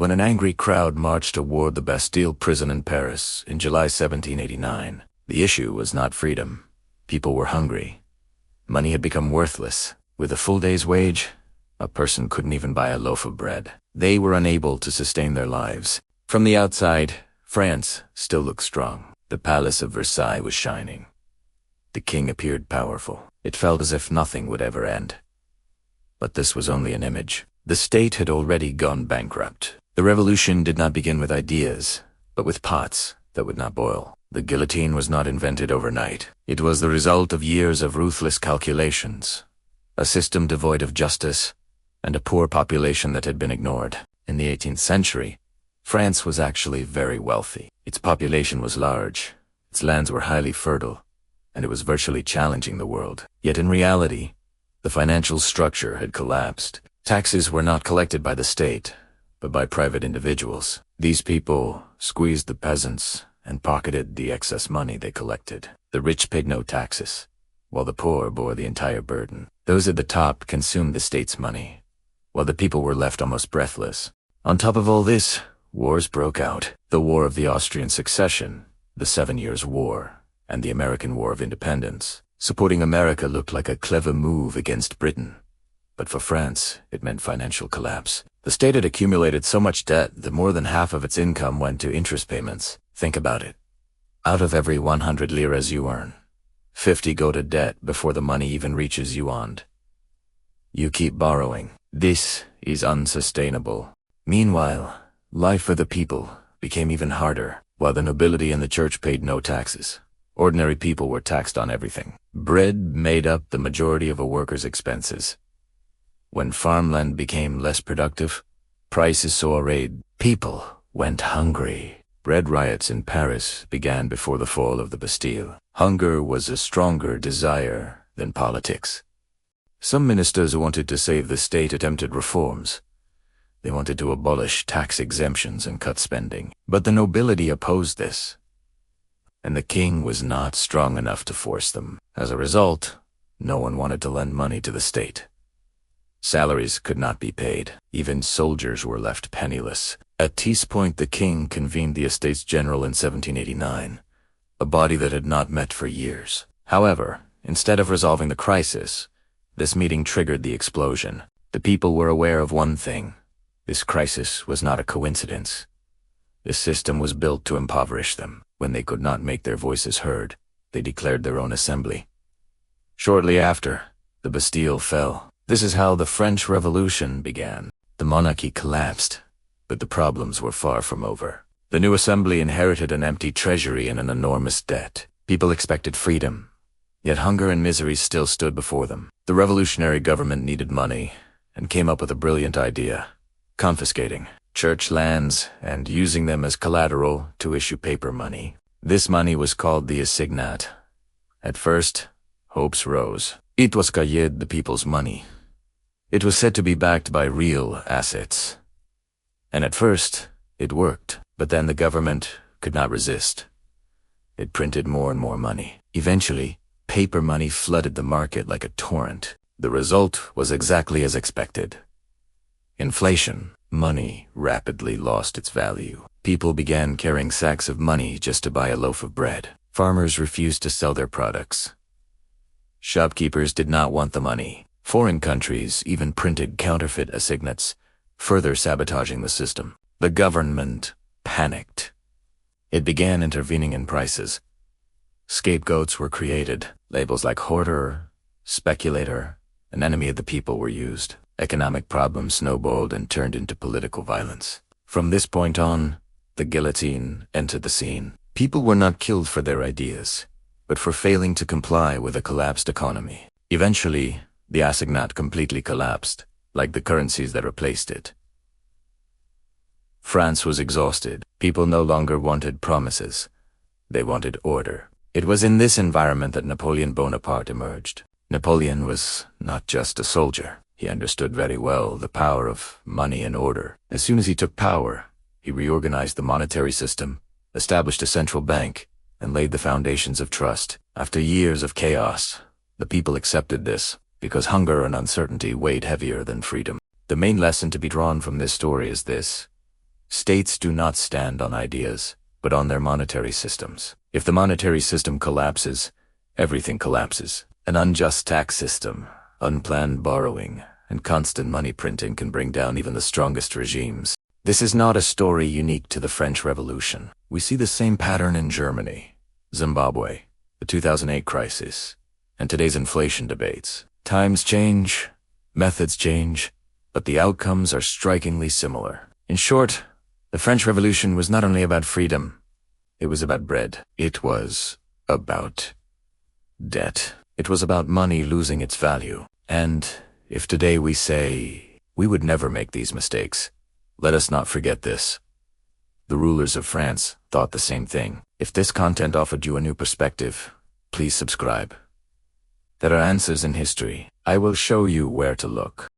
when an angry crowd marched toward the Bastille Prison in Paris in July 1789. The issue was not freedom. People were hungry. Money had become worthless. With a full day's wage, a person couldn't even buy a loaf of bread. They were unable to sustain their lives. From the outside, France still looked strong. The Palace of Versailles was shining. The king appeared powerful. It felt as if nothing would ever end. But this was only an image. The state had already gone bankrupt. The revolution did not begin with ideas, but with pots that would not boil. The guillotine was not invented overnight. It was the result of years of ruthless calculations, a system devoid of justice, and a poor population that had been ignored. In the 18th century, France was actually very wealthy. Its population was large, its lands were highly fertile, and it was virtually challenging the world. Yet in reality, the financial structure had collapsed. Taxes were not collected by the state, but by private individuals. These people squeezed the peasants and pocketed the excess money they collected. The rich paid no taxes, while the poor bore the entire burden. Those at the top consumed the state's money, while the people were left almost breathless. On top of all this, wars broke out. The War of the Austrian Succession, the 7 Years' War, and the American War of Independence. Supporting America looked like a clever move against Britain. But for France, it meant financial collapse. The state had accumulated so much debt that more than half of its income went to interest payments. Think about it. Out of every 100 liras you earn, 50 go to debt before the money even reaches you on. You keep borrowing. This is unsustainable. Meanwhile, life for the people became even harder. While the nobility and the church paid no taxes, ordinary people were taxed on everything. Bread made up the majority of a worker's expenses. When farmland became less productive, prices soared. People went hungry. Bread riots in Paris began before the fall of the Bastille. Hunger was a stronger desire than politics. Some ministers who wanted to save the state attempted reforms. They wanted to abolish tax exemptions and cut spending. But the nobility opposed this, and the king was not strong enough to force them. As a result, no one wanted to lend money to the state. Salaries could not be paid. Even soldiers were left penniless. At this point, the king convened the Estates General in 1789, a body that had not met for years. However, instead of resolving the crisis, this meeting triggered the explosion. The people were aware of one thing. This crisis was not a coincidence. This system was built to impoverish them. When they could not make their voices heard, they declared their own assembly. Shortly after, the Bastille fell. This is how the French Revolution began. The monarchy collapsed, but the problems were far from over. The new assembly inherited an empty treasury and an enormous debt. People expected freedom, yet hunger and misery still stood before them. The revolutionary government needed money and came up with a brilliant idea: confiscating church lands and using them as collateral to issue paper money. This money was called the assignat. At first, hopes rose. It was cailled, the people's money. It was said to be backed by real assets. And at first, it worked. But then the government could not resist. It printed more and more money. Eventually, paper money flooded the market like a torrent. The result was exactly as expected. Inflation. Money rapidly lost its value. People began carrying sacks of money just to buy a loaf of bread. Farmers refused to sell their products. Shopkeepers did not want the money. Foreign countries even printed counterfeit assignats, further sabotaging the system. The government panicked. It began intervening in prices. Scapegoats were created. Labels like hoarder, speculator, and enemy of the people were used. Economic problems snowballed and turned into political violence. From this point on, the guillotine entered the scene. People were not killed for their ideas, but for failing to comply with a collapsed economy. Eventually, the assignat completely collapsed, like the currencies that replaced it. France was exhausted. People no longer wanted promises. They wanted order. It was in this environment that Napoleon Bonaparte emerged. Napoleon was not just a soldier. He understood very well the power of money and order. As soon as he took power, he reorganized the monetary system, established a central bank, and laid the foundations of trust. After years of chaos, the people accepted this, because hunger and uncertainty weighed heavier than freedom. The main lesson to be drawn from this story is this: States do not stand on ideas, but on their monetary systems. If the monetary system collapses, everything collapses. An unjust tax system, unplanned borrowing, and constant money printing can bring down even the strongest regimes. This is not a story unique to the French Revolution. We see the same pattern in Germany, Zimbabwe, the 2008 crisis, and today's inflation debates. Times change, methods change, but the outcomes are strikingly similar. In short, the French Revolution was not only about freedom, it was about bread. It was about debt. It was about money losing its value. And if today we say, we would never make these mistakes, let us not forget this. The rulers of France thought the same thing. If this content offered you a new perspective, please subscribe. There are answers in history. I will show you where to look.